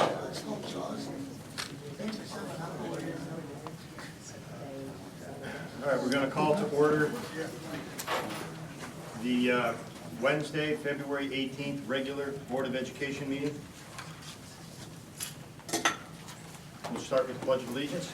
All right, we're going to call to order the Wednesday, February 18th, regular Board of Education meeting. We'll start with the Pledge of Allegiance.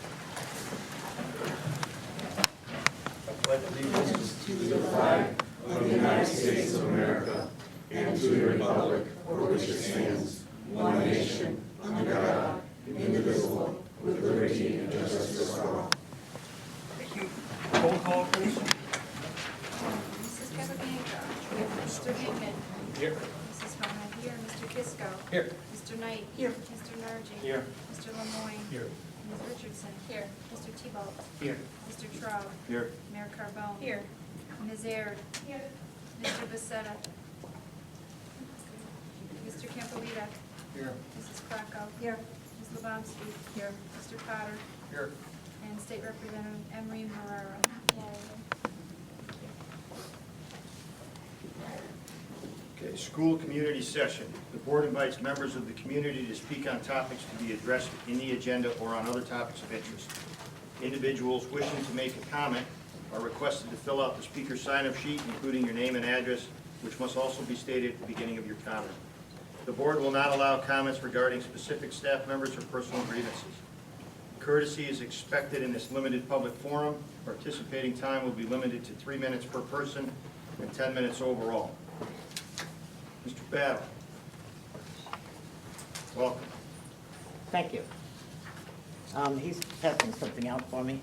I pledge allegiance to the flag of the United States of America and to the republic for which it stands, one nation, under God, indivisible, with liberty and justice for all. Thank you. Roll call, please. Mrs. Capabianco. Here. Mr. Hinman. Here. Mrs. Homa here. Mr. Kisco. Here. Mr. Knight. Here. Mr. Nargi. Here. Mr. Lemoyne. Here. Ms. Richardson. Here. Mr. Tebow. Here. Mr. Trout. Here. Mayor Carbone. Here. Ms. Aird. Here. Mr. Becerra. Mr. Campolita. Here. Mrs. Krakow. Here. Ms. Lebowski. Here. Mr. Potter. Here. And State Representative Emery Marrera. Okay, school community session. The board invites members of the community to speak on topics to be addressed in the agenda or on other topics of interest. Individuals wishing to make a comment are requested to fill out the speaker sign-up sheet, including your name and address, which must also be stated at the beginning of your comment. The board will not allow comments regarding specific staff members or personal grievances. Courtesy is expected in this limited public forum. Participating time will be limited to 3 minutes per person and 10 minutes overall. Mr. Battle. Welcome. Thank you. He's passing something out for me.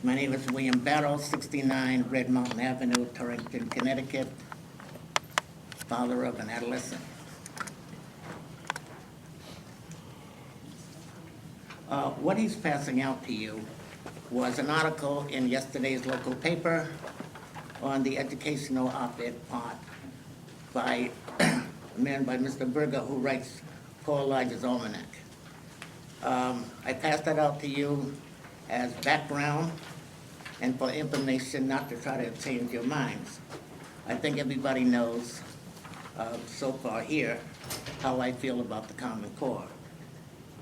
My name is William Battle, 69 Red Mountain Avenue, Torrington, Connecticut, father of an adolescent. What he's passing out to you was an article in yesterday's local paper on the educational op-ed part by a man by Mr. Berger who writes Paul Elijah's Almanac. I passed that out to you as background and for information, not to try to change your minds. I think everybody knows so far here how I feel about the Common Core.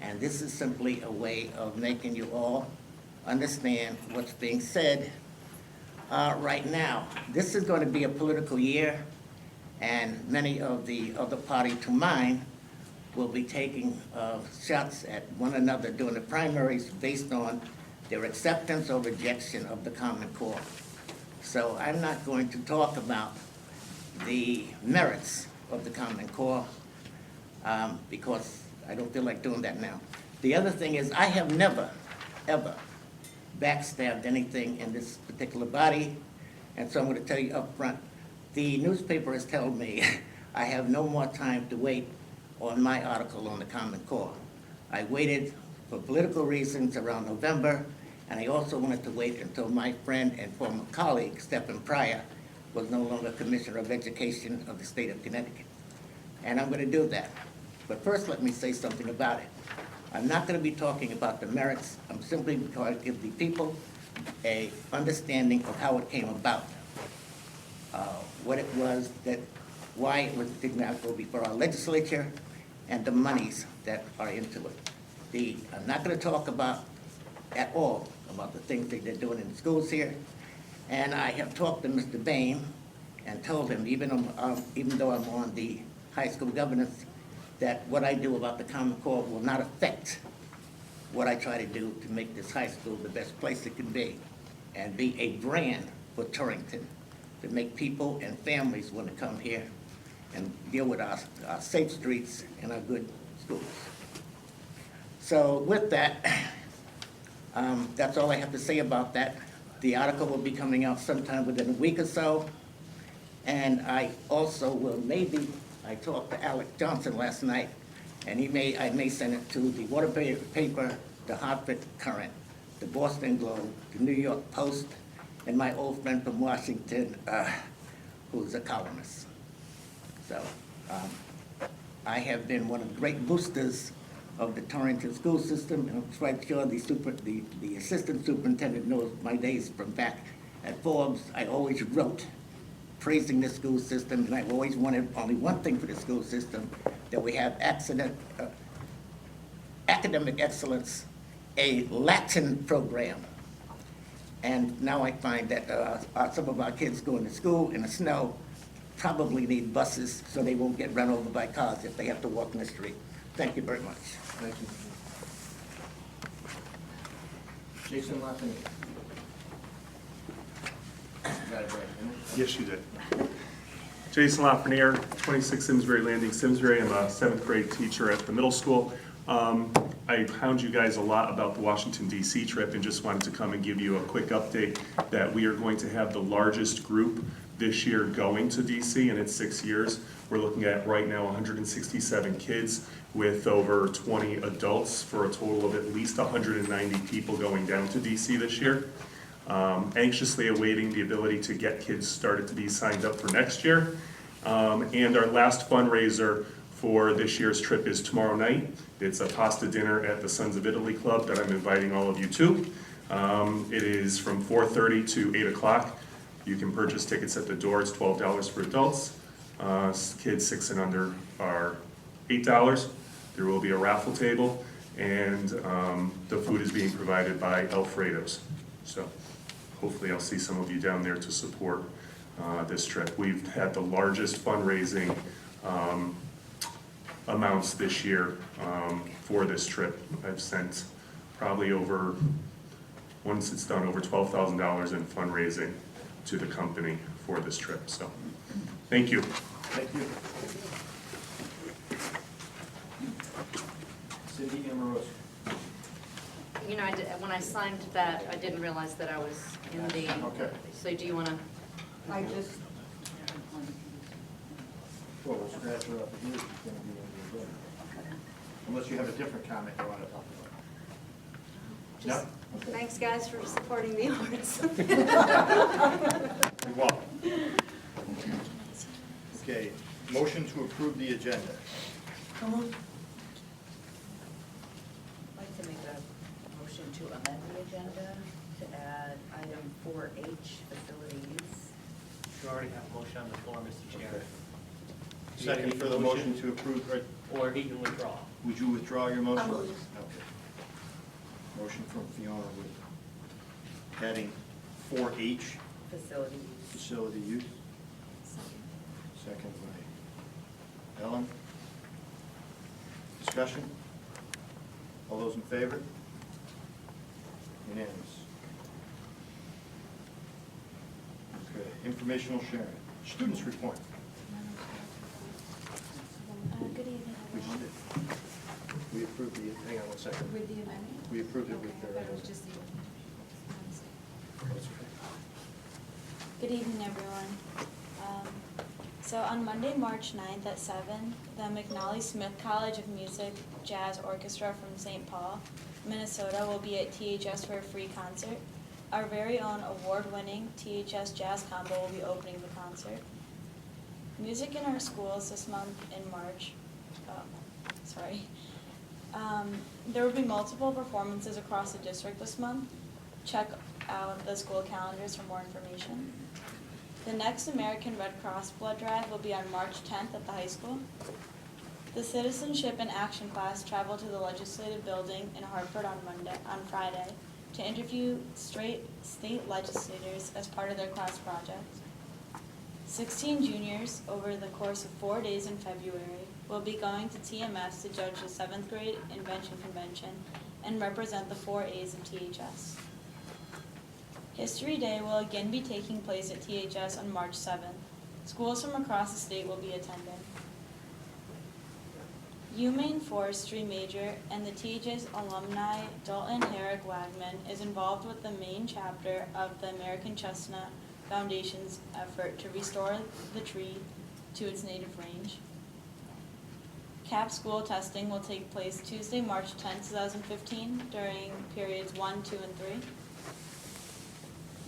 And this is simply a way of making you all understand what's being said right now. This is going to be a political year, and many of the other party to mine will be taking shots at one another during the primaries based on their acceptance or rejection of the Common Core. So I'm not going to talk about the merits of the Common Core because I don't feel like doing that now. The other thing is I have never, ever backstabbed anything in this particular body, and so I'm going to tell you up front, the newspaper has told me I have no more time to wait on my article on the Common Core. I waited for political reasons around November, and I also wanted to wait until my friend and former colleague, Stephen Pryor, was no longer Commissioner of Education of the state of Connecticut. And I'm going to do that. But first, let me say something about it. I'm not going to be talking about the merits. I'm simply going to give the people a understanding of how it came about, what it was, why it did not go before our legislature, and the monies that are into it. I'm not going to talk about at all about the things that they're doing in the schools here. And I have talked to Mr. Bain and told him, even though I'm on the high school governance, that what I do about the Common Core will not affect what I try to do to make this high school the best place it can be and be a brand for Torrington, to make people and families want to come here and deal with our safe streets and our good schools. So with that, that's all I have to say about that. The article will be coming out sometime within a week or so. And I also will I talked to Alex Johnson last night, and I may send it to the Waterbury paper, the Hartford Current, the Boston Globe, the New York Post, and my old friend from Washington, who's a columnist. So I have been one of the great boosters of the Torrington school system, and I'm quite sure the assistant superintendent knows my days from back at Forbes. I always wrote praising the school system, and I've always wanted only one thing for the school system, that we have academic excellence, a Latin program. And now I find that some of our kids going to school in the snow probably need buses so they won't get run over by cars if they have to walk in the street. Thank you very much. Thank you. Jason Lafferty. Got it right, didn't it? Yes, you did. Jason Lafreniere, 26 Simsbury Landing, Simsbury. I'm a 7th grade teacher at the middle school. I hound you guys a lot about the Washington DC trip and just wanted to come and give you a quick update that we are going to have the largest group this year going to DC in its 6 years. We're looking at right now 167 kids with over 20 adults for a total of at least 190 people going down to DC this year. Anxiously awaiting the ability to get kids started to be signed up for next year. And our last fundraiser for this year's trip is tomorrow night. It's a pasta dinner at the Sons of Italy Club that I'm inviting all of you to. It is from 4:30 to 8 o'clock. You can purchase tickets at the door. It's $12 for adults. Kids 6 and under are $8. There will be a raffle table, and the food is being provided by Alfredo's. So hopefully I'll see some of you down there to support this trip. We've had the largest fundraising amounts this year for this trip. I've sent probably over, once it's done, over $12,000 in fundraising to the company for this trip. So thank you. Thank you. Cindy Amoroso. You know, when I signed that, I didn't realize that I was in the, Okay. so do you want to? I just, Well, we'll scratch her up here. It's gonna be in the agenda. Unless you have a different comment you want to talk about. Just- No? Thanks, guys, for supporting the arts. You're welcome. Okay, motion to approve the agenda. come on. I'd like to make a motion to amend the agenda to add item 4H, facilities. You already have a motion on the floor, Mr. Chair. Second for the motion to approve, right? Or he can withdraw. Would you withdraw your motion? I will. Okay. Motion from Fiona with adding 4H, Facility use. facility use. Second by Ellen. Discussion? All those in favor? Unanimous. Okay, informational sharing. Students report. Good evening, We everyone. did. We approved the, hang on one second. With the amendment? We approved it Okay, with I the. thought it was just the. That's okay. Good evening, everyone. So on Monday, March 9th at 7, the McNally Smith College of Music Jazz Orchestra from St. Paul, Minnesota will be at THS for a free concert. Our very own award-winning THS Jazz Combo will be opening the concert. Music in our schools this month in March, there will be multiple performances across the district this month. Check out the school calendars for more information. The next American Red Cross blood drive will be on March 10th at the high school. The Citizenship and Action class traveled to the Legislative Building in Hartford on Friday to interview state legislators as part of their class project. 16 juniors, over the course of 4 days in February, will be going to TMS to judge the 7th grade Invention Convention and represent the 4 A's of THS. History Day will again be taking place at THS on March 7th. Schools from across the state will be attending. UMaine Forestry major and the THS alumni Dalton Herrick Wagman is involved with the Maine chapter of the American Chestnut Foundation's effort to restore the tree to its native range. CAP school testing will take place Tuesday, March 10, 2015, during periods 1, 2, and 3.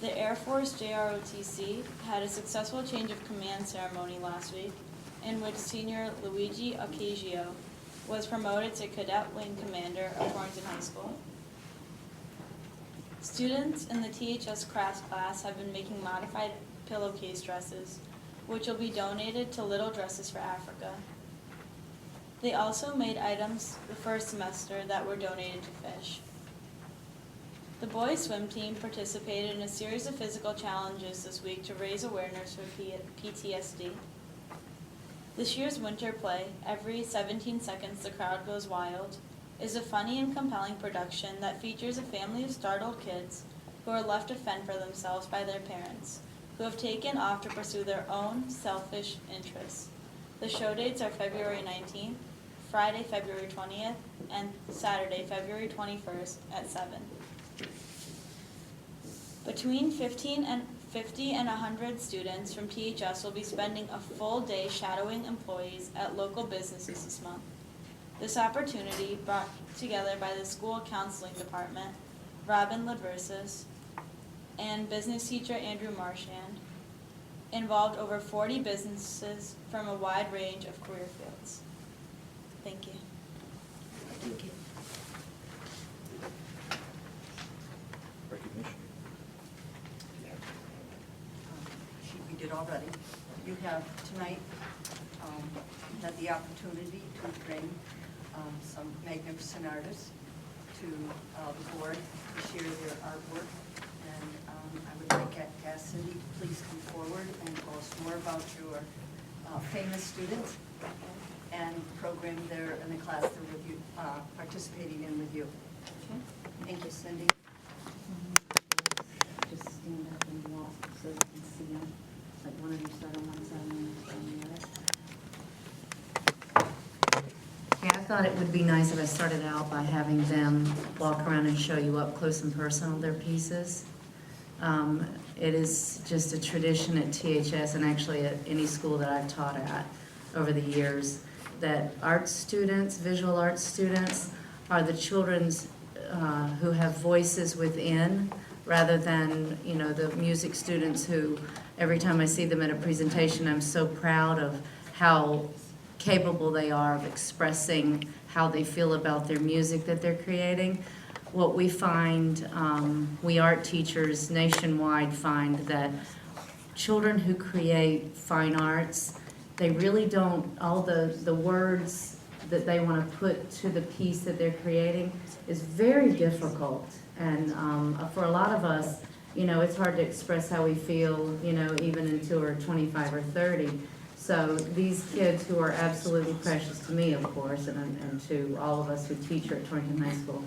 The Air Force JROTC had a successful change of command ceremony last week, in which Senior Luigi Ocasio was promoted to Cadet Wing Commander of Torrington High School. Students in the THS crafts class have been making modified pillowcase dresses. which will be donated to Little Dresses for Africa. They also made items the first semester that were donated to Fish. The boys' swim team participated in a series of physical challenges this week to raise awareness for PTSD. This year's winter play, Every 17 Seconds the Crowd Goes Wild, is a funny and compelling production that features a family of startled kids who are left to fend for themselves by their parents, who have taken off to pursue their own selfish interests. The show dates are February 19th, Friday, February 20th, and Saturday, February 21st at 7. Between 50 and 100 students from THS will be spending a full day shadowing employees at local businesses this month. This opportunity, brought together by the school counseling department, Robin Ladversus, and business teacher Andrew Marchand, involved over 40 businesses from a wide range of career fields. Thank you. Thank you. Recognition. We did already. You have tonight had the opportunity to bring some magnificent artists to the board to share their artwork. And I would like to ask Cindy to please come forward and tell us more about your famous students and the program there in the class they're with you, participating in with you. Okay. Thank you, Cindy. Just stand up and walk so you can see them. Like one of you sat on one side and one sat on the other. Yeah, I thought it would be nice if I started out by having them walk around and show you up close and personal their pieces. It is just a tradition at THS and actually at any school that I've taught at over the years that art students, visual arts students, are the children's who have voices within rather than, you know, the music students who every time I see them at a presentation, I'm so proud of how capable they are of expressing how they feel about their music that they're creating. What we find, we art teachers nationwide find that children who create fine arts, they really don't, all the words that they want to put to the piece that they're creating is very difficult. And for a lot of us, you know, it's hard to express how we feel, you know, even until we're 25 or 30. So these kids who are absolutely precious to me, of course, and to all of us who teach here at Torrington High School,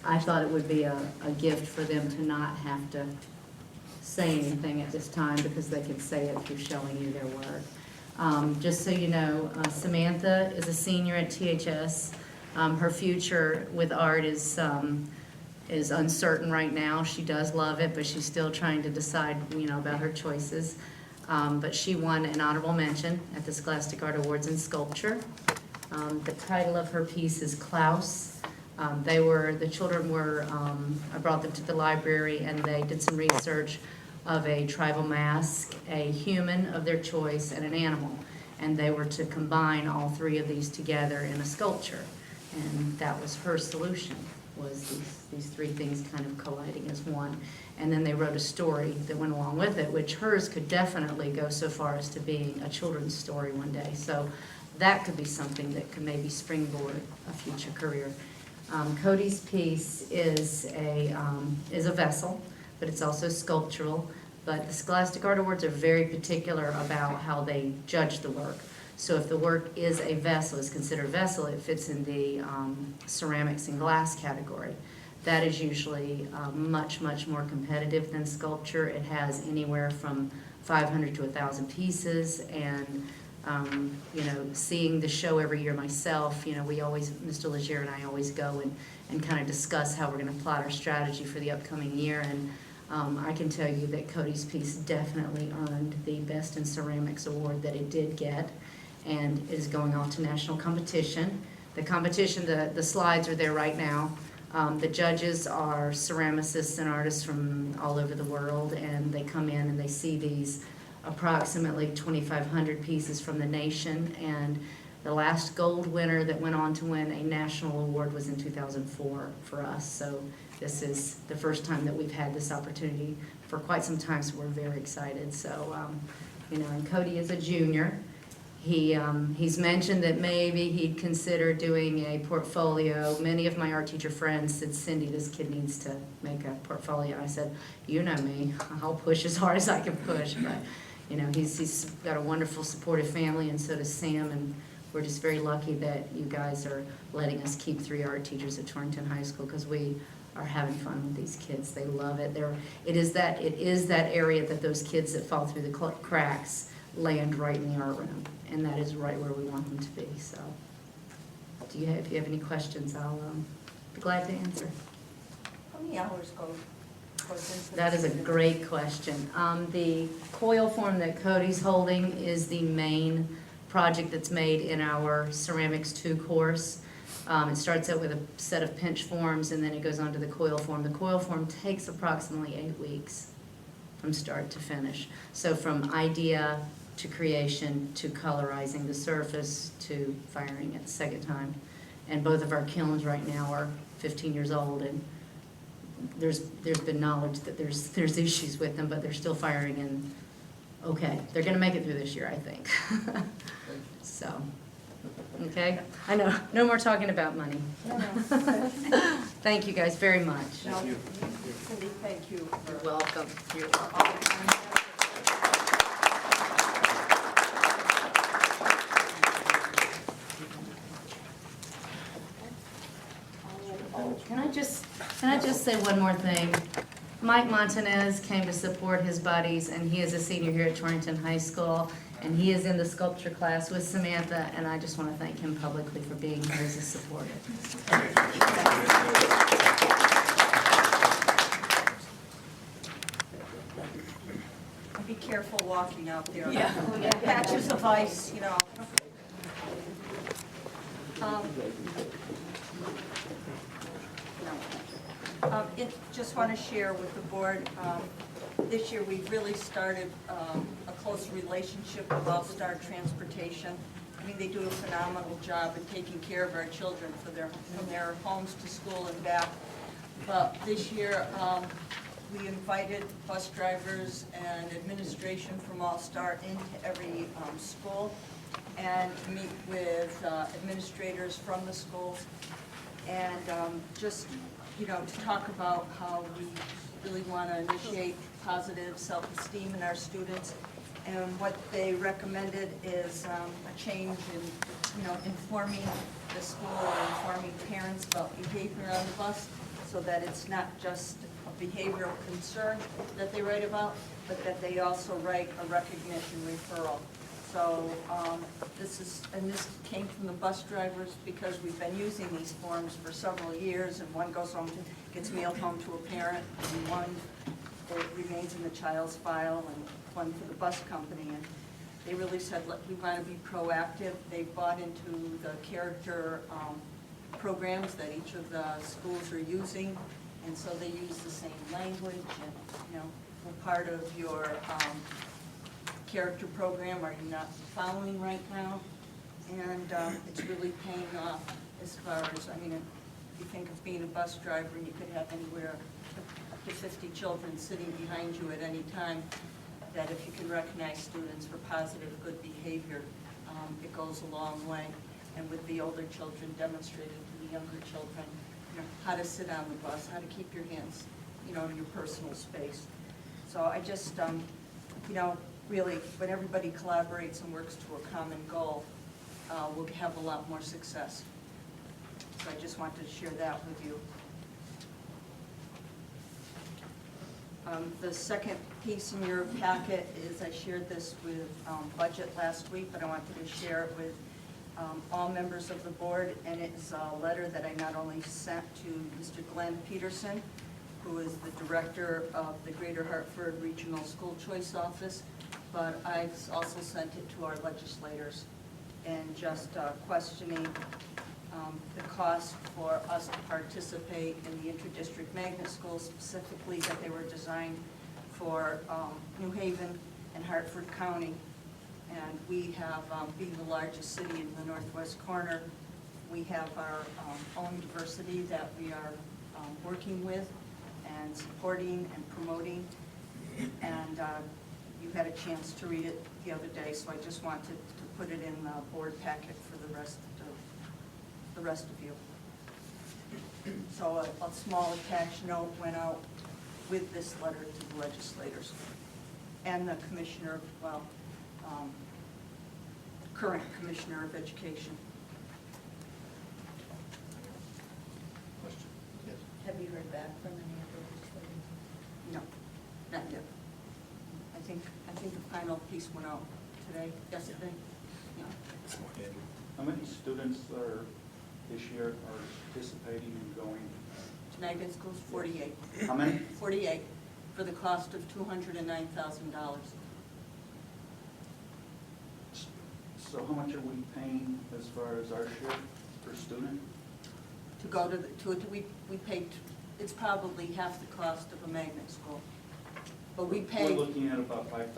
I thought it would be a gift for them to not have to say anything at this time because they can say it through showing you their work. Just so you know, Samantha is a senior at THS. Her future with art is uncertain right now. She does love it, but she's still trying to decide, you know, about her choices. But she won an honorable mention at the Scholastic Art Awards in sculpture. The title of her piece is Klaus. The children were, I brought them to the library and they did some research of a tribal mask, a human of their choice, and an animal. And they were to combine all three of these together in a sculpture. And that was her solution, was these three things kind of colliding as one. And then they wrote a story that went along with it, which hers could definitely go so far as to being a children's story one day. So that could be something that could maybe springboard a future career. Cody's piece is a vessel, but it's also sculptural. But the Scholastic Art Awards are very particular about how they judge the work. So if the work is a vessel, is considered a vessel, it fits in the ceramics and glass category. That is usually much, much more competitive than sculpture. It has anywhere from 500 to 1,000 pieces, and you know, seeing the show every year myself, you know, we always, Mr. Legier and I always go and kind of discuss how we're going to plot our strategy for the upcoming year. And I can tell you that Cody's piece definitely earned the Best in Ceramics award that it did get, and it is going off to national competition. The competition, the slides are there right now. The judges are ceramicists and artists from all over the world, and they come in and they see these approximately 2,500 pieces from the nation. And the last gold winner that went on to win a national award was in 2004 for us. So this is the first time that we've had this opportunity for quite some time, so we're very excited. So, and Cody is a junior. He's mentioned that maybe he'd consider doing a portfolio. Many of my art teacher friends said, Cindy, this kid needs to make a portfolio. I said, you know me, I'll push as hard as I can push. But, he's got a wonderful supportive family, and so does Sam, and we're just very lucky that you guys are letting us keep 3 art teachers at Torrington High School, because we are having fun with these kids. They love it. It is that area that those kids that fall through the cracks land right in the art room, and that is right where we want them to be. So, if you have any questions, I'll be glad to answer. How many hours goes into That is a this? great question. The coil form that Cody's holding is the main project that's made in our Ceramics 2 course. It starts out with a set of pinch forms, and then it goes on to the coil form. The coil form takes approximately 8 weeks from start to finish. So from idea to creation to colorizing the surface to firing it the second time. And both of our kilns right now are 15 years old, and there's been knowledge that there's issues with them, but they're still firing, and okay, they're gonna make it through this year, I think. So, okay, I know, no more talking about money. No. Thank you guys very much. No, Cindy, thank you for You're welcome. You're all the time. Can I just say one more thing? Mike Montanez came to support his buddies, and he is a senior here at Torrington High School, and he is in the sculpture class with Samantha, and I just want to thank him publicly for being here as a supporter. Be careful walking out there. Yeah. Patches of ice, Just want to share with the board, this year we've really started a close relationship with All-Star Transportation. I mean, they do a phenomenal job in taking care of our children from their homes to school and back. But this year, we invited bus drivers and administration from All-Star into every school and to meet with administrators from the schools, and just, to talk about how we really want to initiate positive self-esteem in our students. And what they recommended is a change in, informing the school or informing parents about behavior on the bus, so that it's not just a behavioral concern that they write about, but that they also write a recognition referral. So this came from the bus drivers, because we've been using these forms for several years, and one goes home gets mailed home to a parent, and one remains in the child's file, and one for the bus company. And they really said, look, we want to be proactive. They bought into the character programs that each of the schools are using, and so they use the same language. And we're part of your character program. Are you not following right now? And it's really paying off as far as, if you think of being a bus driver, and you could have anywhere up to 50 children sitting behind you at any time, that if you can recognize students for positive, good behavior, it goes a long way. And with the older children, demonstrating to the younger children, how to sit on the bus, how to keep your hands, in your personal space. So I just, really, when everybody collaborates and works to a common goal, we'll have a lot more success. So I just wanted to share that with you. The second piece in your packet is, I shared this with budget last week, but I wanted to share it with all members of the board, and it's a letter that I not only sent to Mr. Glenn Peterson, who is the director of the Greater Hartford Regional School Choice Office, but I've also sent it to our legislators, and just questioning the cost for us to participate in the inter-district magnet schools, specifically that they were designed for New Haven and Hartford County. And we have, being the largest city in the northwest corner, we have our own diversity that we are working with and supporting and promoting. And You had a chance to read it the other day, so I just wanted to put it in the board packet for the rest of you. So a small attached note went out with this letter to the legislators and the commissioner, current commissioner of education. Question? Yes. Have you heard back from any of the legislators? No, not yet. I think the final piece went out today, yesterday. Yeah. How many students are this year are participating and going? Tonight at school's 48. How many? 48, for the cost of $209,000. So how much are we paying as far as our share per student? To go to it, we paid, it's probably half the cost of a magnet school. But we We're pay looking at about $5,000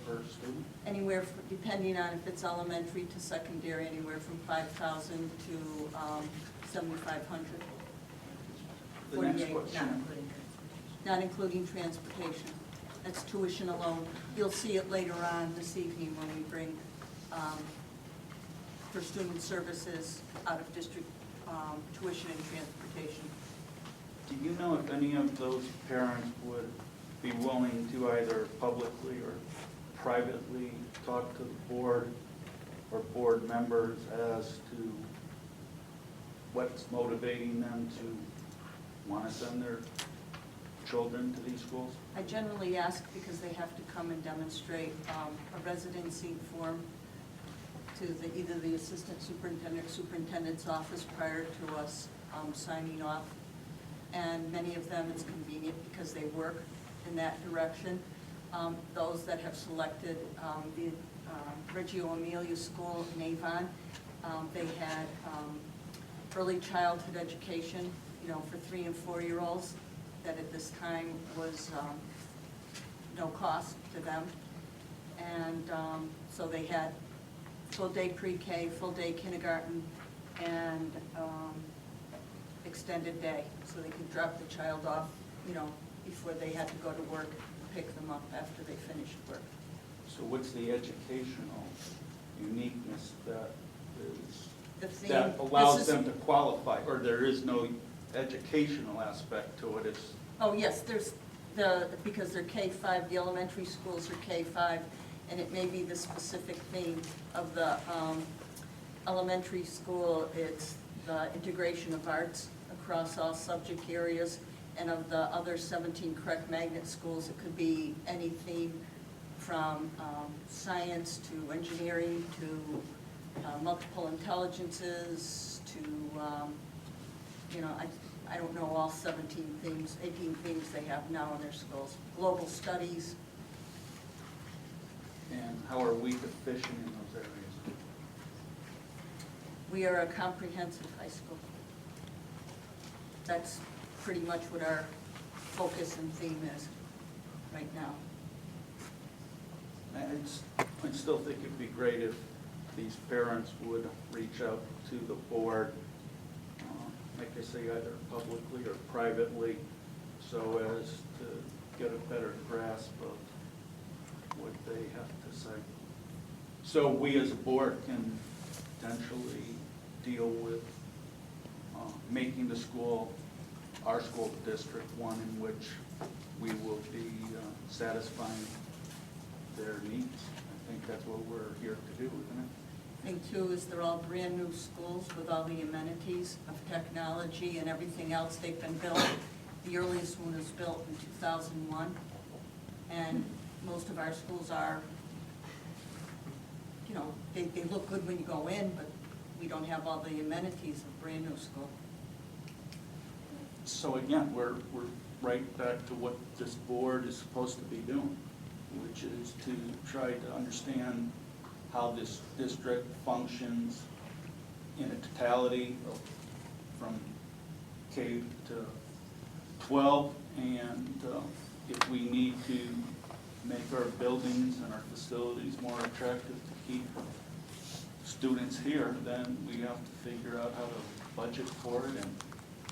per student? anywhere, depending on if it's elementary to secondary, anywhere from $5,000 to $7,500. The next 48, question. not including transportation. That's tuition alone. You'll see it later on this evening when we bring, for student services, out-of-district tuition and transportation. Do you know if any of those parents would be willing to either publicly or privately talk to the board or board members as to what's motivating them to want to send their children to these schools? I generally ask because they have to come and demonstrate a residency form to either the assistant superintendent or superintendent's office prior to us signing off. And many of them, it's convenient because they work in that direction. Those that have selected the Reggio Emilia School in Avon, they had early childhood education, for 3- and 4-year-olds, that at this time was no cost to them. And so they had full-day pre-K, full-day kindergarten, and extended day, so they could drop the child off, before they had to go to work and pick them up after they finished work. So what's the educational uniqueness that The theme, that allows this is- them to qualify, or there is no educational aspect to it? It's Oh, yes, there's because they're K-5, the elementary schools are K-5, and it may be the specific theme of the elementary school. It's the integration of arts across all subject areas, and of the other 17 correct magnet schools, it could be any theme from science to engineering to multiple intelligences to, I don't know all 17 themes, 18 themes they have now in their schools. Global studies. and how are we deficient in those areas? We are a comprehensive high school. That's pretty much what our focus and theme is right now. I still think it'd be great if these parents would reach out to the board, like I say, either publicly or privately, so as to get a better grasp of what they have to say. So we as a board can potentially deal with making the school, our school district, one in which we will be satisfying their needs. I think that's what we're here to do, isn't it? Thing too is they're all brand-new schools with all the amenities of technology and everything else. They've been built, the earliest one was built in 2001, and most of our schools are, they look good when you go in, but we don't have all the amenities of a brand-new school. So again, we're right back to what this board is supposed to be doing, which is to try to understand how this district functions in a totality from K to 12, and if we need to make our buildings and our facilities more attractive to keep students here, then we have to figure out how to budget for it and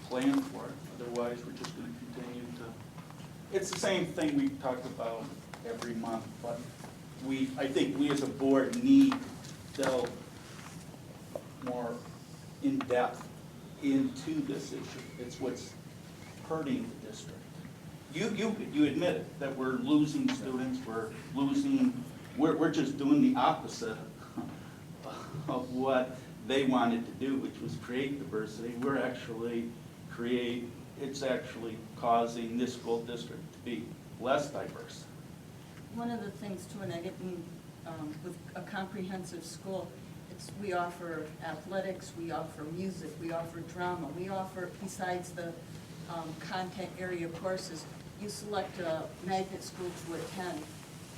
plan for it. Otherwise, we're just going to continue to, it's the same thing we talked about every month, but I think we as a board need to delve more in-depth into this issue. It's what's hurting the district. You admit it, that we're losing students, we're just doing the opposite of what they wanted to do, which was create diversity. It's actually causing this school district to be less diverse. One of the things too, and I didn't, with a comprehensive school, we offer athletics, we offer music, we offer drama, we offer, besides the content area courses, you select a magnet school to attend,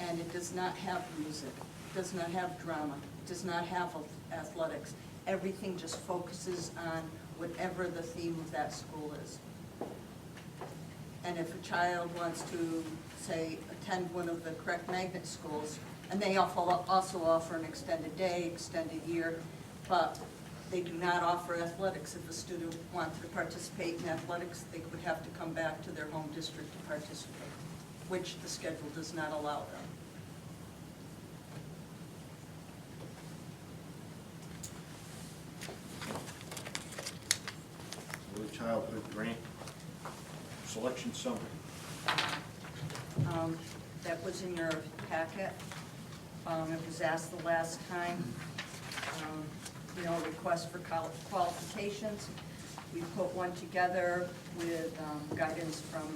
and it does not have music, it does not have drama, it does not have athletics. Everything just focuses on whatever the theme of that school is. And if a child wants to, say, attend one of the correct magnet schools, and they also offer an extended day, extended year, but they do not offer athletics. If a student wants to participate in athletics, they would have to come back to their home district to participate, which the schedule does not allow them. Early childhood grant selection summary. That was in your packet. It was asked the last time, request for qualifications. We put one together with guidance from.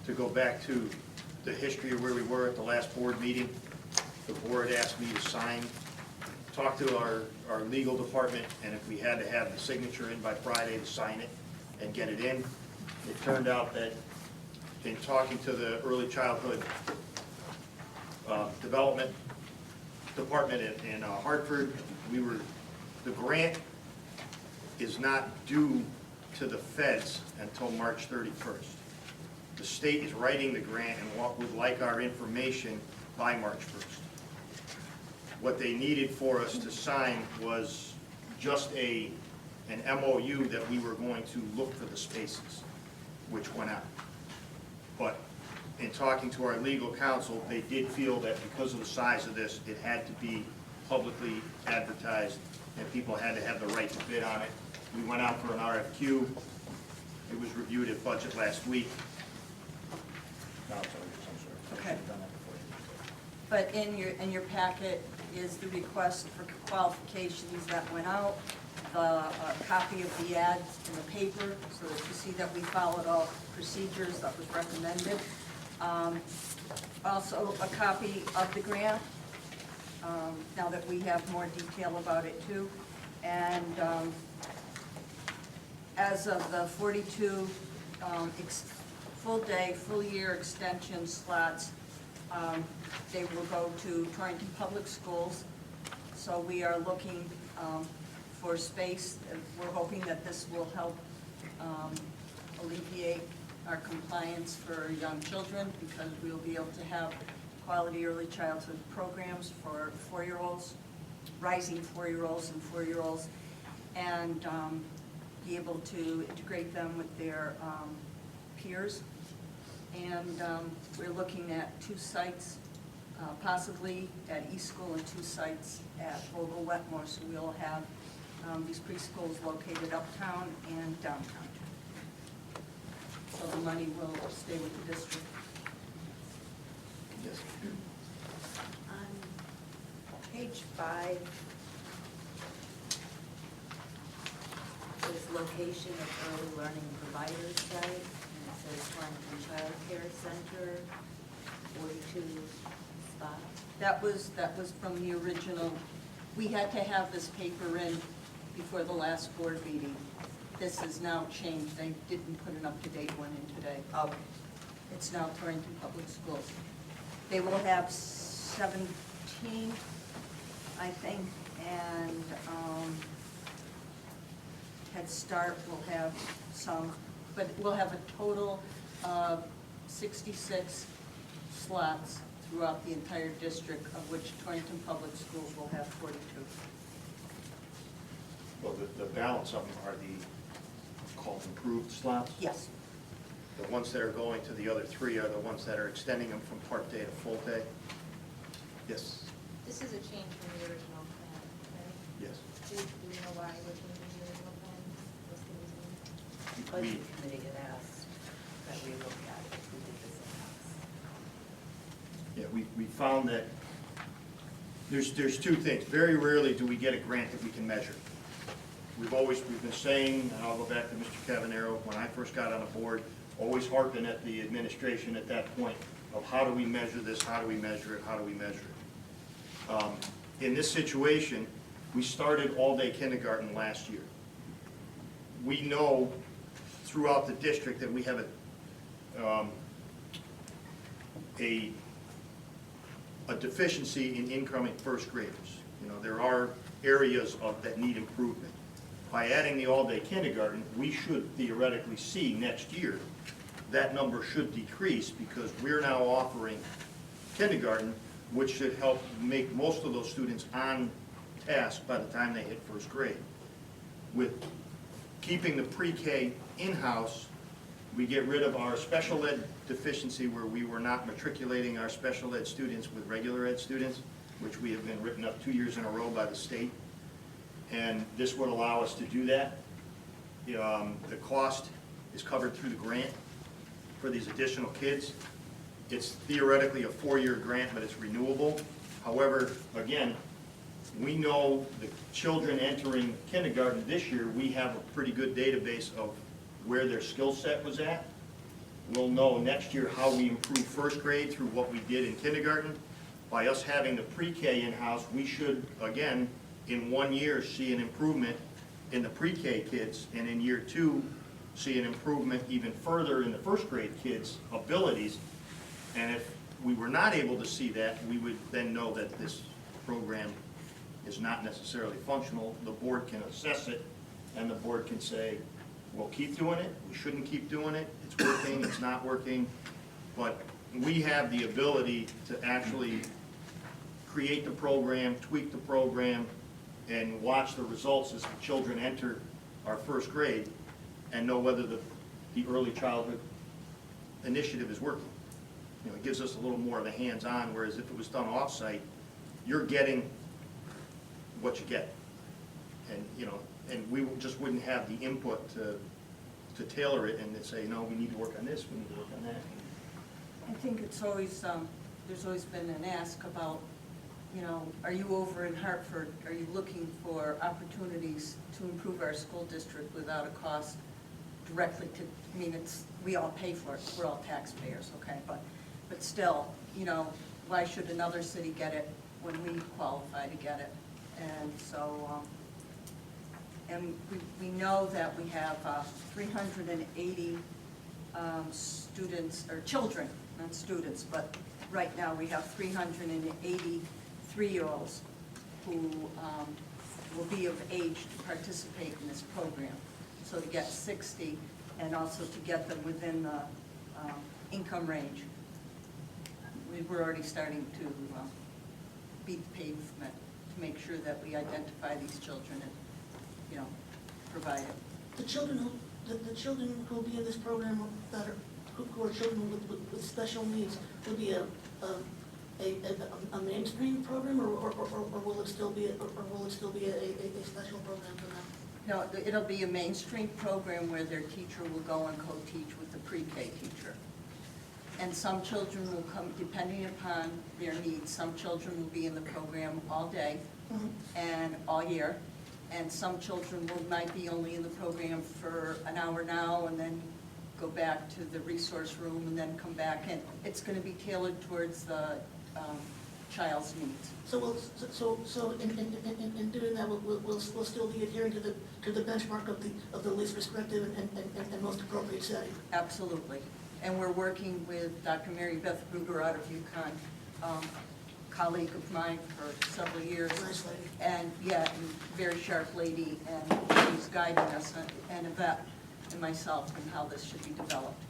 To go back to the history of where we were at the last board meeting, the board asked me to talk to our legal department, and if we had to have the signature in by Friday to sign it and get it in. It turned out that in talking to the early childhood development department in Hartford, the grant is not due to the feds until March 31st. The state is writing the grant and would like our information by March 1st. What they needed for us to sign was just an MOU that we were going to look for the spaces, which went out. But in talking to our legal counsel, they did feel that because of the size of this, it had to be publicly advertised and people had to have the right to bid on it. We went out for an RFQ. It was reviewed at budget last week. No, I'm sorry. Okay. But in your packet is the request for qualifications that went out, the copy of the ad in the paper, so that you see that we followed all procedures that was recommended. Also, a copy of the grant, now that we have more detail about it too. And as of the 42 full-day, full-year extension slots, they will go to Torrington Public Schools. So we are looking for space. We're hoping that this will help alleviate our compliance for young children, because we will be able to have quality early childhood programs for 4-year-olds, rising 4-year-olds and 4-year-olds, and be able to integrate them with their peers. And we're looking at 2 sites, possibly at East School and 2 sites at Vogel-Wetmore. So we'll have these preschools located uptown and downtown. So the money will stay with the district. Yes. On page 5, says location of early learning provider site, and it says Torrington Child Care Center, 42 spots. That was from the original. We had to have this paper in before the last board meeting. This has now changed. They didn't put an up-to-date one in today. Okay. It's now Torrington Public Schools. They will have 17, I think, and Head Start will have some, but we'll have a total of 66 slots throughout the entire district, of which Torrington Public Schools will have 42. Well, the balance of them are the called improved slots. Yes. The ones that are going to the other 3 are the ones that are extending them from part-day to full-day. Yes, This is a change from the original plan, right? yes. Do you know why we're changing the original plan? What's the reason? We- Budget committee had asked that we look at it if we did this in-house. Yeah, we found that there's 2 things. Very rarely do we get a grant that we can measure. We've been saying, and I'll go back to Mr. Cavanero, when I first got on the board, always harping at the administration at that point of how do we measure this, how do we measure it, how do we measure it. In this situation, we started all-day kindergarten last year. We know throughout the district that we have a deficiency in incoming first graders. You know, there are areas that need improvement. By adding the all-day kindergarten, we should theoretically see next year that number should decrease because we're now offering kindergarten, which should help make most of those students on task by the time they hit first grade. With keeping the pre-K in-house, we get rid of our special ed deficiency where we were not matriculating our special ed students with regular ed students, which we have been written up 2 years in a row by the state. And this would allow us to do that. The cost is covered through the grant for these additional kids. It's theoretically a 4-year grant, but it's renewable. However, again, we know the children entering kindergarten this year, we have a pretty good database of where their skill set was at. We'll know next year how we improve first grade through what we did in kindergarten. By us having the pre-K in-house, we should, again, in 1 year, see an improvement in the pre-K kids, and in year 2, see an improvement even further in the first grade kids' abilities. And if we were not able to see that, we would then know that this program is not necessarily functional. The board can assess it, and the board can say, we'll keep doing it, we shouldn't keep doing it, it's working, it's not working. But we have the ability to actually create the program, tweak the program, and watch the results as the children enter our first grade and know whether the early childhood initiative is working. You know, it gives us a little more of a hands-on, whereas if it was done off-site, you're getting what you get. And, you know, and we just wouldn't have the input to tailor it and to say, no, we need to work on this, we need to work on that. I think it's always, there's always been an ask about, you know, are you over in Hartford, are you looking for opportunities to improve our school district without a cost directly to, I mean, we all pay for it, we're all taxpayers, okay, but still, you know, why should another city get it when we qualify to get it? And so, and we know that we have 380 students, or children, not students, but right now we have 383-year-olds who will be of age to participate in this program. So to get 60 and also to get them within the income range. We're already starting to beat the pavement to make sure that we identify these children and, you know, provide it. The children who will be in this program that are, who are children with special needs, will be a mainstream program, or will it still be a special program for them? No, it'll be a mainstream program where their teacher will go and co-teach with the pre-K teacher. And some children will come, depending upon their needs, some children will be in the program all day and all year. And some children might be only in the program for an hour now and then go back to the resource room and then come back in. It's going to be tailored towards the child's needs. So in doing that, we'll still be adhering to the benchmark of the least restrictive and most appropriate setting. Absolutely. And we're working with Dr. Mary Beth Ruger out of UConn, colleague of mine for several years. Nice lady. And yeah, and very sharp lady, and she's guiding us, and Yvette and myself, in how this should be developed.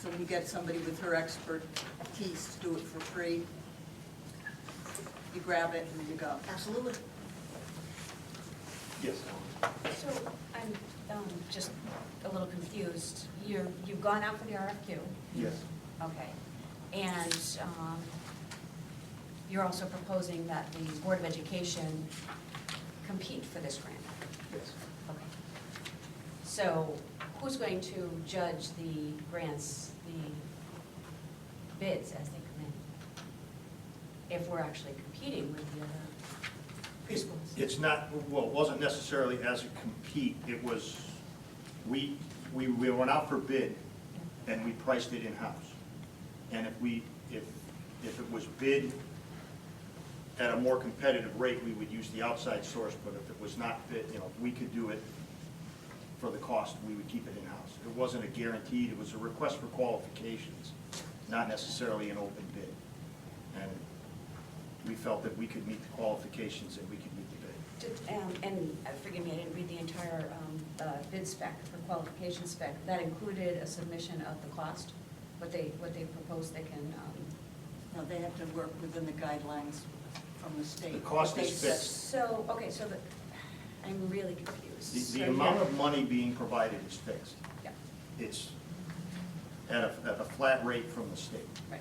So when you get somebody with her expertise to do it for free, you grab it and you go. Absolutely. Yes. So I'm just a little confused. You've gone out for the RFQ? Yes. Okay. And you're also proposing that the Board of Education compete for this grant? Yes. Okay. So who's going to judge the grants, the bids as they come in? If we're actually competing with the other preschools? It's not, well, it wasn't necessarily as a compete, it was, we went out for bid, and we priced it in-house. And if it was bid at a more competitive rate, we would use the outside source, but if it was not bid, if we could do it for the cost, we would keep it in-house. It wasn't a guaranteed, it was a request for qualifications, not necessarily an open bid. And we felt that we could meet the qualifications and we could meet the bid. And forgive me, I didn't read the entire bid spec, for qualification spec. That included a submission of the cost, what they proposed they can, No, they have to work within the guidelines from the state. The cost What is they fixed. so, okay, so I'm really confused. The So amount you're- of money being provided is fixed. Yeah, It's at a flat rate from the state. right.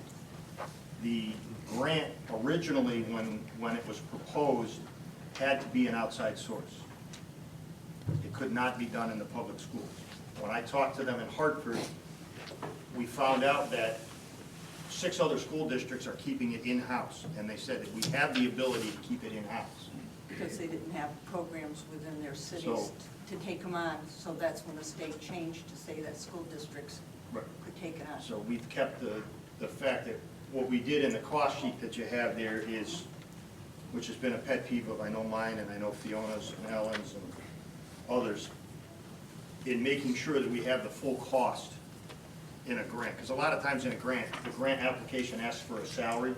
The grant originally, when it was proposed, had to be an outside source. It could not be done in the public schools. When I talked to them in Hartford, we found out that 6 other school districts are keeping it in-house, and they said that we have the ability to keep it in-house. Because they didn't have programs within their cities So- to take them on, so that's when the state changed to say that school districts Right. could take it on. So we've kept the fact that what we did in the cost sheet that you have there is, which has been a pet peeve of, I know mine and I know Fiona's and Ellen's and others, in making sure that we have the full cost in a grant. Because a lot of times in a grant, the grant application asks for a salary.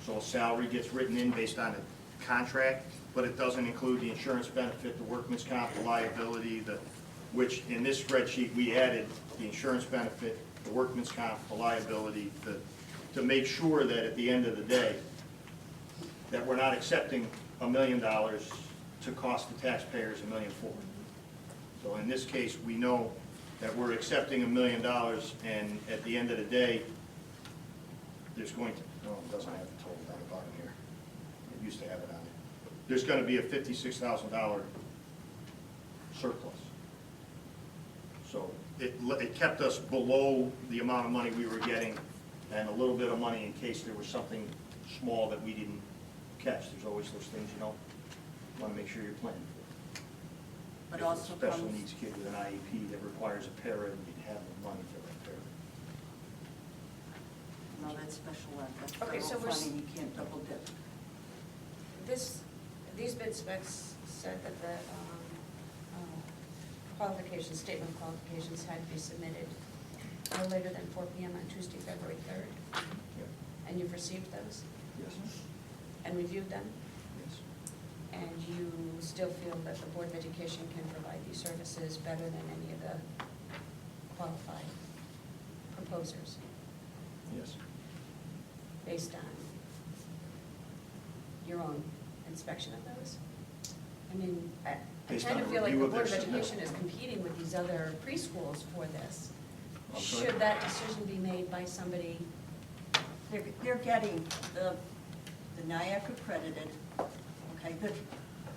So a salary gets written in based on a contract, but it doesn't include the insurance benefit, the workman's comp, the liability, which in this spreadsheet, we added the insurance benefit, the workman's comp, the liability, to make sure that at the end of the day, that we're not accepting $1 million to cost the taxpayers $1.4 million. So in this case, we know that we're accepting $1 million, and at the end of the day, there's going to, no, it doesn't have the total down the bottom here. It used to have it on there. There's going to be a $56,000 surplus. So it kept us below the amount of money we were getting, and a little bit of money in case there was something small that we didn't catch. There's always those things you don't want to make sure you're planning for. But If also a special comes- needs kid with an IEP that requires a para, we'd have the money for that para. No, that's special ed, that's Okay, so federal we're funding, you can't double dip. These bid specs said that the qualifications, statement of qualifications had to be submitted no later than 4 PM on Tuesday, February 3rd. Yeah. And you've received those Yes. and reviewed them? Yes. And you still feel that the Board of Education can provide these services better than any of the qualified proposers Yes. based on your own inspection of those? I mean, I Based kind on of a feel like review the of Board of their submittal. Education is competing with these other preschools for this. I'm sorry? Should that decision be made by somebody? They're getting the NIAC accredited, okay, but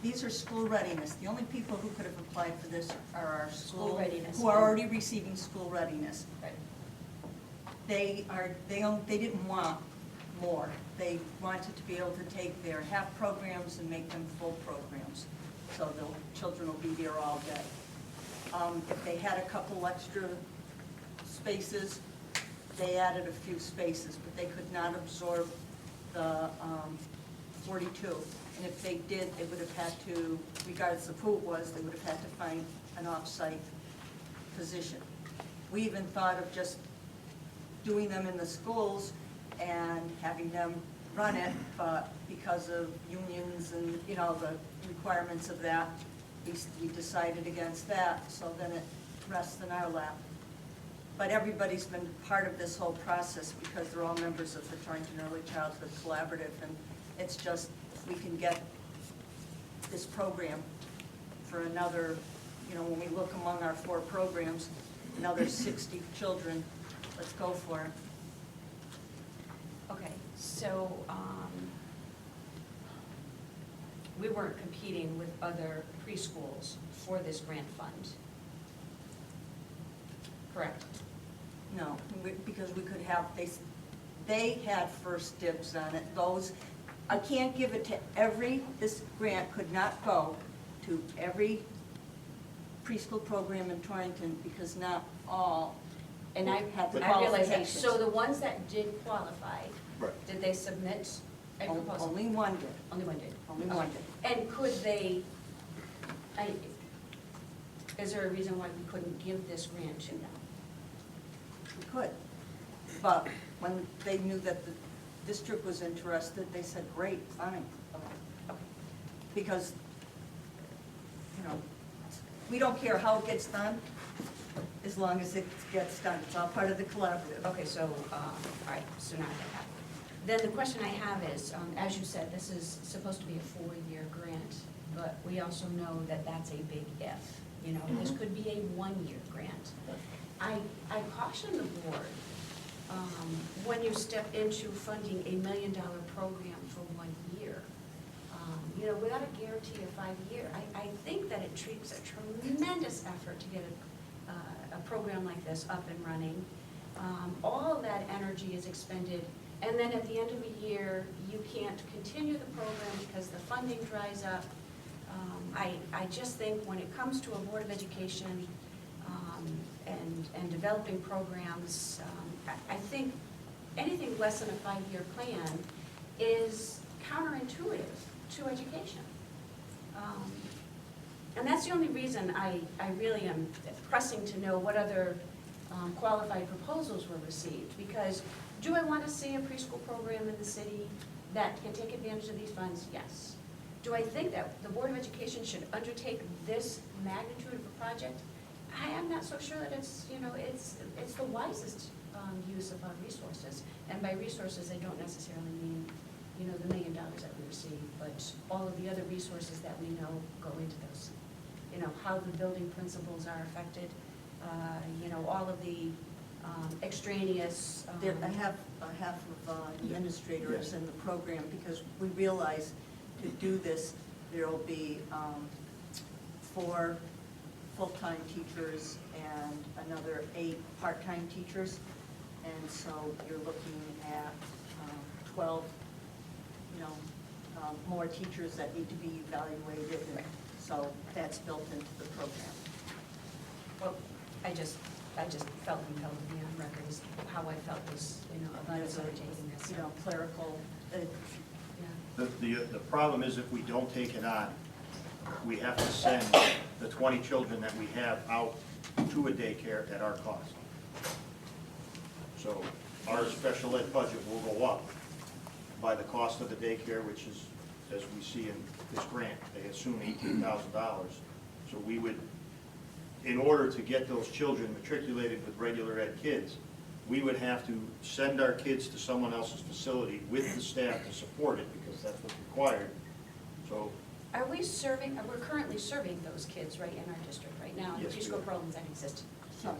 these are school readiness. The only people who could have applied for this are our School school, readiness. who are already receiving school readiness. Right. They didn't want more. They wanted to be able to take their half programs and make them full programs. So the children will be there all day. If they had a couple extra spaces, they added a few spaces, but they could not absorb the 42. And if they did, they would have had to, regardless of who it was, they would have had to find an off-site position. We even thought of just doing them in the schools and having them run it, but because of unions and, the requirements of that, we decided against that, so then it rests in our lap. But everybody's been part of this whole process because they're all members of the Joint and Early Childhood Collaborative, and it's just, if we can get this program for another you know, when we look among our 4 programs, now there's 60 children, let's go for it. Okay, so, we weren't competing with other preschools for this grant fund. Correct? No, because we could have, they had first dibs on it. Those, I can't give it to this grant could not go to every preschool program in Torrington because not all And I have the I realize that. qualifications. So the ones that did qualify, Right. did they submit a proposal? Only one did. Only one did? Only one did. And could they, is there a reason why we couldn't give this grant to them? We could. But when they knew that the district was interested, they said, great, fine. Okay. Because, you know, we don't care how it gets done, as long as it gets done. It's all part of the collaborative. Okay, so, all right, so now I get that. Then the question I have is, as you said, this is supposed to be a 4-year grant, but we also know that that's a big if. You know, this could be a 1-year grant. I caution the board, when you step into funding a $1 million program for 1 year, you know, without a guarantee of 5 years, I think that it takes a tremendous effort to get a program like this up and running. All of that energy is expended, and then at the end of a year, you can't continue the program because the funding dries up. I just think when it comes to a Board of Education and developing programs, I think anything less than a 5-year plan is counterintuitive to education. And that's the only reason I really am pressing to know what other qualified proposals were received. Because do I want to see a preschool program in the city that can take advantage of these funds? Yes. Do I think that the Board of Education should undertake this magnitude of a project? I am not so sure that it's, you know, it's the wisest use of our resources. And by resources, I don't necessarily mean, you know, the $1 million that we receive, but all of the other resources that we know go into those. You know, how the building principals are affected, you know, all of the extraneous. I have half of administrators in the program because we realize to do this, there will be 4 full-time teachers and another 8 part-time teachers. And so you're looking at 12, you know, more teachers that need to be evaluated. And so that's built into the program. Well, I just felt compelled to be on record as how I felt was, you know, about us undertaking this. You know, clerical, Yeah. The problem is if we don't take it on, we have to send the 20 children that we have out to a daycare at our cost. So our special ed budget will go up by the cost of the daycare, which is, as we see in this grant, they assume $18,000. So we would, in order to get those children matriculated with regular ed kids, we would have to send our kids to someone else's facility with the staff to support it, because that's what's required. So, Are we serving, we're currently serving those kids right in our district right now, in the Yes, we preschool are. programs that exist? Some.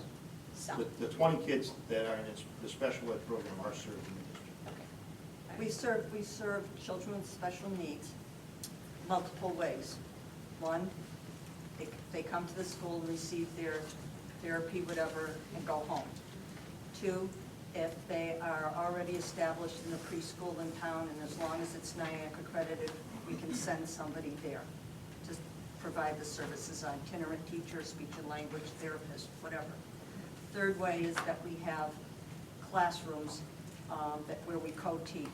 Some. the 20 kids that are in the special ed program are served in the district. Okay. We serve children with special needs multiple ways. One, they come to the school and receive their therapy, whatever, and go home. 2, if they are already established in the preschool in town, and as long as it's NIAC accredited, we can send somebody there to provide the services, itinerant teacher, speech and language therapist, whatever. 3rd way is that we have classrooms where we co-teach.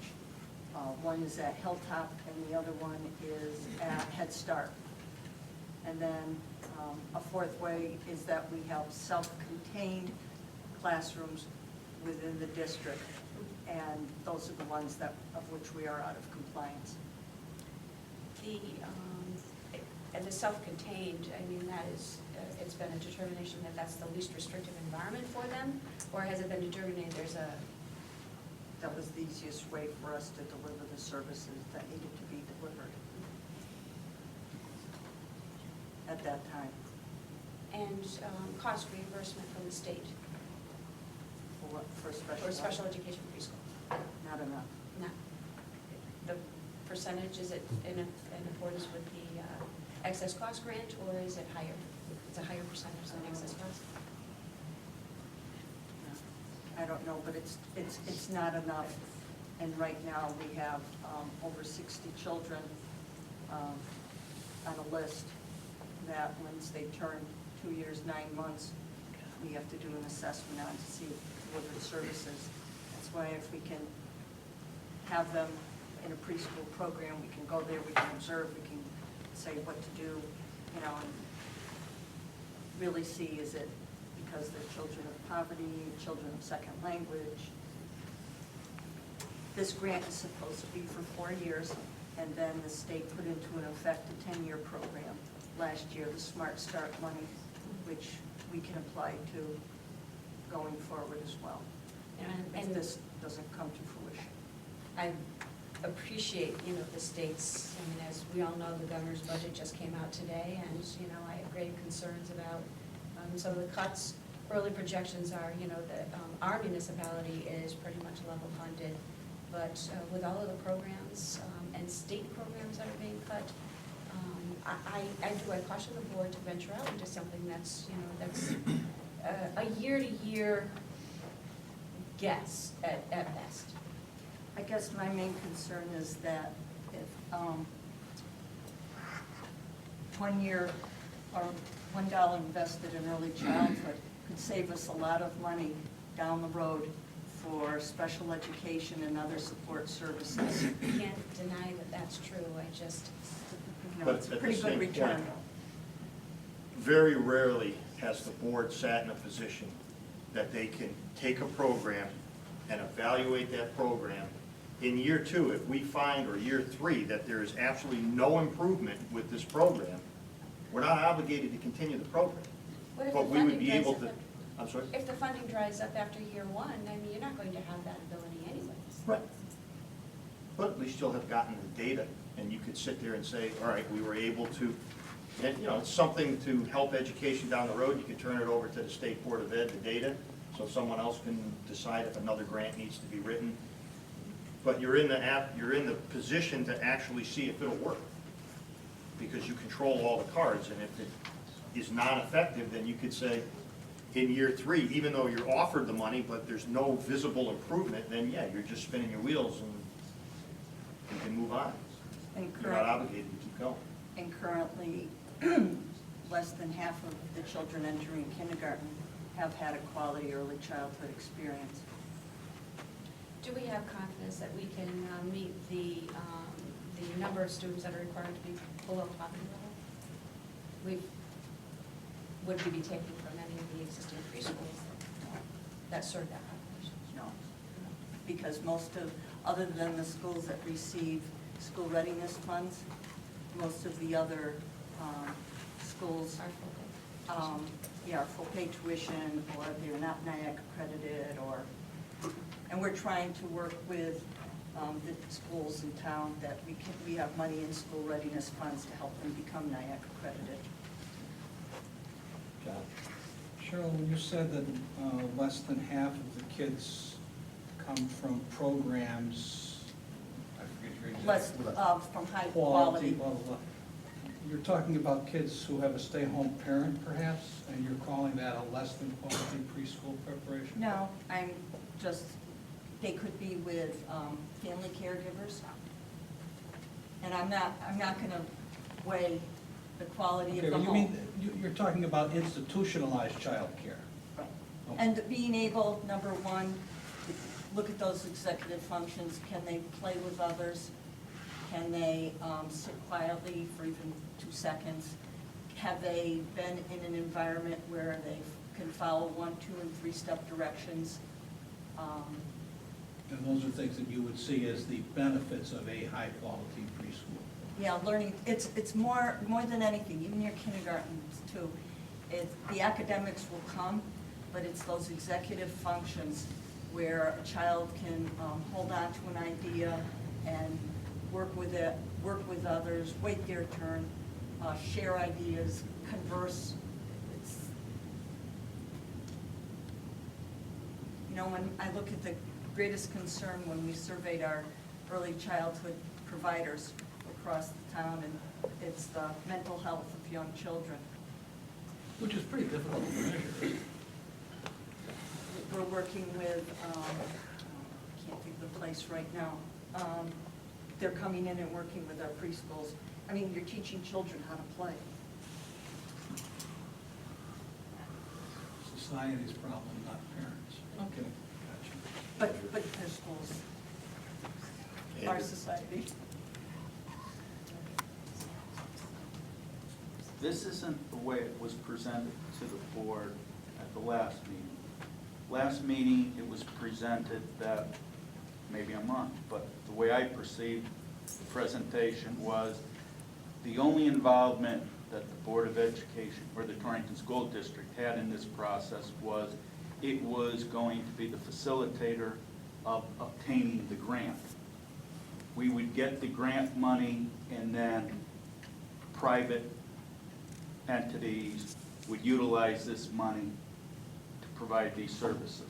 One is at Hilltop and the other one is at Head Start. And then a 4th way is that we have self-contained classrooms within the district, and those are the ones of which we are out of compliance. And the self-contained, I mean, that is, it's been a determination that that's the least restrictive environment for them? Or has it been determined That was the easiest way for us to deliver the services that needed to be delivered at that time. and cost reimbursement from the state For what, for for special education preschool? Not enough. No. The percentage, is it in accordance with the excess cost grant, or is it higher? It's a higher percentage than excess cost? I don't know, but it's not enough. And right now, we have over 60 children on a list that once they turn 2 years, 9 months, we have to do an assessment on to see delivered services. That's why if we can have them in a preschool program, we can go there, we can observe, we can say what to do, you know, and really see, is it because they're children of poverty, children of second language. This grant is supposed to be for 4 years, and then the state put into an effect a 10-year program last year, the Smart Start money, which we can apply to going forward as well, if this doesn't come to fruition. I appreciate, you know, the state's, I mean, as we all know, the governor's budget just came out today, and, you know, I have great concerns about some of the cuts. Early projections are, you know, that our municipality is pretty much level funded, but with all of the programs and state programs that are being cut, I caution the board to venture out into something that's, you know, that's a year-to-year guess at best. I guess my main concern is that if 1 year or $1 invested in early childhood could save us a lot of money down the road for special education and other support services. You can't deny that that's true, I just, You know, But it's a at the pretty good same return. point, very rarely has the board sat in a position that they can take a program and evaluate that program. In year 2, if we find, or year 3, that there is absolutely no improvement with this program, we're not obligated to continue the program. what if the But we would funding be dries able up? to, I'm sorry? If the funding dries up after year 1, I mean, you're not going to have that ability anyways. Right. But at least you'll have gotten the data, and you could sit there and say, all right, we were able to, and, you know, it's something to help education down the road. You could turn it over to the State Board of Ed, the data, so someone else can decide if another grant needs to be written. But you're in the position to actually see if it'll work, because you control all the cards, and if it is not effective, then you could say, in year 3, even though you're offered the money, but there's no visible improvement, then yeah, you're just spinning your wheels and you can move on. And You're not obligated to keep going. And currently, less than half of the children entering kindergarten have had a quality early childhood experience. Do we have confidence that we can meet the number of students that are required to be below poverty level? Would we be taking from any of the existing preschools that serve that population? No, because most of, other than the schools that receive school readiness funds, most of the other schools, Our full day. are full-pay tuition, or they're not NIAC accredited, or, and we're trying to work with the schools in town that we have money in school readiness funds to help them become NIAC accredited. John? Cheryl, when you said that less than half of the kids come from programs, I forget your exact. Less from high Quality, quality. blah, blah, blah. You're talking about kids who have a stay-home parent, perhaps, and you're calling that a less than quality preschool preparation? No, I'm just, they could be with family caregivers. And I'm not gonna weigh the quality Okay, of the well, home. you mean, you're talking about institutionalized childcare. Right. Okay. And being able, number one, to look at those executive functions. Can they play with others? Can they sit quietly for even 2 seconds? Have they been in an environment where they can follow 1, 2, and 3-step directions? And those are things that you would see as the benefits of a high-quality preschool. Yeah, learning, it's more than anything, even your kindergarten too. The academics will come, but it's those executive functions where a child can hold on to an idea and work with it, work with others, wait their turn, share ideas, converse. You know, when I look at the greatest concern when we surveyed our early childhood providers across the town, and it's the mental health of young children. Which is pretty difficult to measure. We're working with, I can't think of the place right now. They're coming in and working with our preschools. I mean, you're teaching children how to play. Society's problem, not parents. Okay, gotcha. But their schools, our society. This isn't the way it was presented to the board at the last meeting. Last meeting, it was presented that, maybe I'm wrong, but the way I perceived the presentation was the only involvement that the Board of Education or the Torrington School District had in this process was it was going to be the facilitator of obtaining the grant. We would get the grant money, and then private entities would utilize this money to provide these services.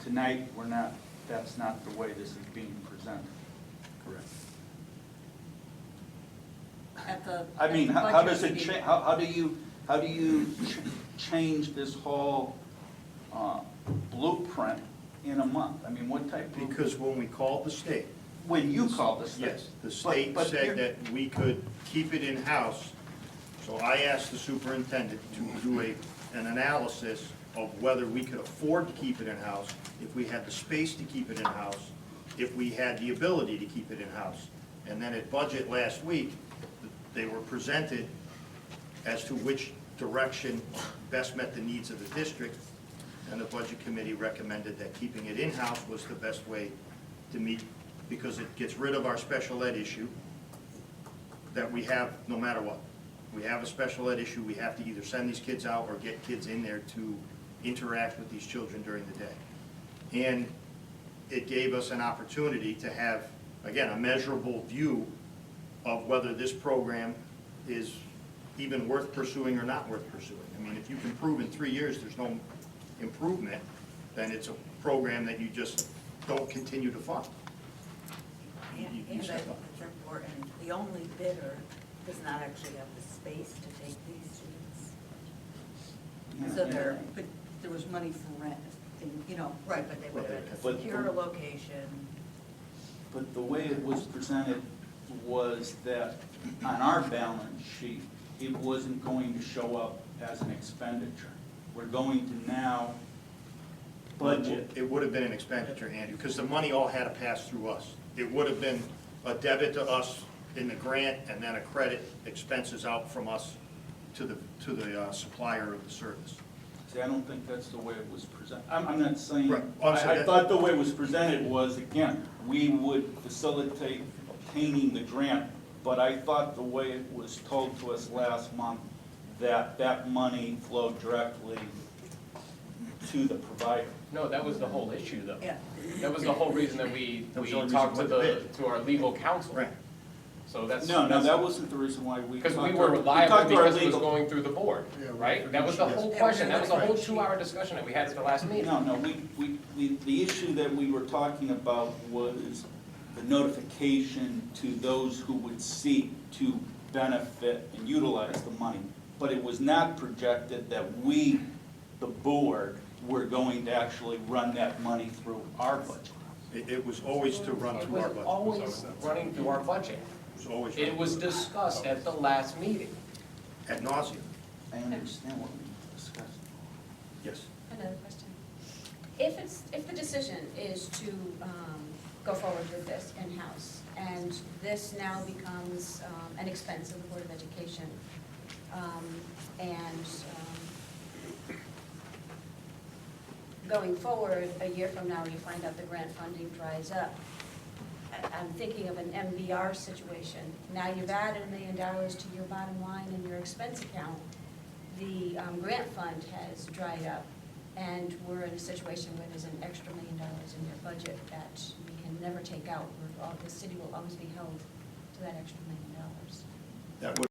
Tonight, that's not the way this is being presented. Correct. I mean, at the how does budget it meeting. change, how do you change this whole blueprint in a month? I mean, what type of? Because when we called the state, When you called the state? yes, the state But said you're- that we could keep it in-house. So I asked the superintendent to do an analysis of whether we could afford to keep it in-house, if we had the space to keep it in-house, if we had the ability to keep it in-house. And then at budget last week, they were presented as to which direction best met the needs of the district, and the budget committee recommended that keeping it in-house was the best way to meet, because it gets rid of our special ed issue that we have no matter what. We have a special ed issue, we have to either send these kids out or get kids in there to interact with these children during the day. And it gave us an opportunity to have, again, a measurable view of whether this program is even worth pursuing or not worth pursuing. I mean, if you can prove in 3 years there's no improvement, then it's a program that you just don't continue to fund. And I think it's important, the only bidder does not actually have the space to take these students. So there, but there was money for rent, and, you know. Right, but they would have had to But- secure a location. But the way it was presented was that on our balance sheet, it wasn't going to show up as an expenditure. We're going to now budget. It would have been an expenditure, Andrew, because the money all had to pass through us. It would have been a debit to us in the grant, and then a credit expenses out from us to the supplier of the service. See, I don't think that's the way it was presented. I'm not saying, Right. Oh, I'm sorry. I thought the way it was presented was, again, we would facilitate obtaining the grant, but I thought the way it was told to us last month, that that money flowed directly to the provider. No, that was the whole issue, though. Yeah. That was the whole reason that we That was the only talked to reason why we bid. to our legal counsel. Right. So that's. No, that wasn't the reason why we. Because we talked to were our- liable talked to our because it was legal- going through the board, right? That was the whole Yes. question, that was the whole Right. 2-hour discussion that we had at the last meeting. No, the issue that we were talking about was the notification to those who would seek to benefit and utilize the money. But it was not projected that we, the board, were going to actually run that money through our budget. It was always to run It through our was budget. always running through our budget. It was always. It was discussed at the last meeting. Ad nauseam. I understand what we discussed. Yes. Another question. If the decision is to go forward with this in-house, and this now becomes an expense of the Board of Education, and going forward, a year from now, you find out the grant funding dries up, I'm thinking of an MVR situation. Now you've added $1 million to your bottom line in your expense account. The grant fund has dried up, and we're in a situation where there's an extra $1 million in your budget that we can never take out. The city will always be held to that extra $1 million. That would